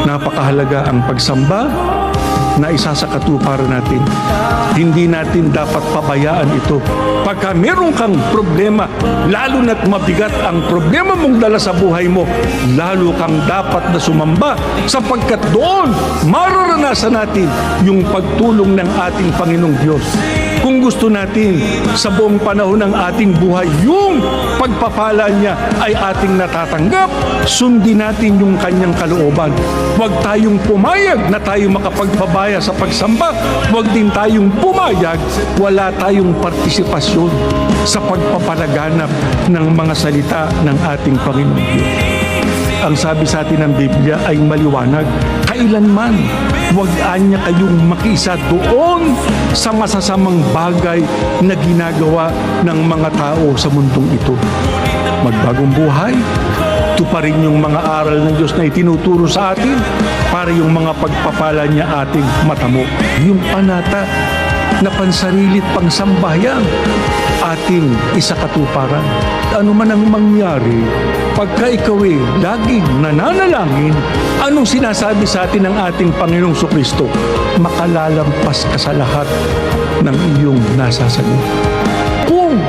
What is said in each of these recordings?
Napakahalaga ang pagsamba na isa sa katuparan natin. Hindi natin dapat pabayaan ito. Pagka meron kang problema, lalo na't mabigat ang problema mong dala sa buhay mo, lalo kang dapat na sumamba sapagkat doon mararanasan natin yung pagtulong ng ating Panginoong Diyos. Kung gusto natin sa buong panahon ng ating buhay, yung pagpapala niya ay ating natatanggap, sundin natin yung kanyang kalooban. Huwag tayong pumayag na tayo makapagpabaya sa pagsamba. Huwag din tayong pumayag, wala tayong partisipasyon sa pagpapalaganap ng mga salita ng ating Panginoon Diyos. Ang sabi sa atin ng Biblia ay maliwanag. Kailanman, huwag anya kayong makiisa doon sa masasamang bagay na ginagawa ng mga tao sa mundong ito. Magbagong buhay, tuparin yung mga aral ng Diyos na itinuturo sa atin para yung mga pagpapala niya ating matamo. Yung panata na pansarilit pangsambahayan ating isakatuparan. Ano man ang mangyari, pagka ikaw laging nananalangin, anong sinasabi sa atin ng ating Panginoong Kristo? Makalalampas ka sa lahat ng iyong nasasagot. Kung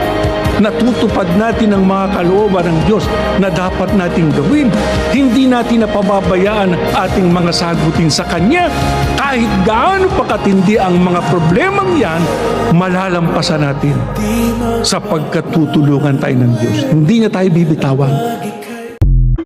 natutupad natin ang mga kalooban ng Diyos na dapat nating gawin, hindi natin napababayaan ating mga sagutin sa Kanya. Kahit gaano pa katindi ang mga problemang yan, malalampasan natin sapagkat tutulungan tayo ng Diyos. Hindi niya tayo bibitawan.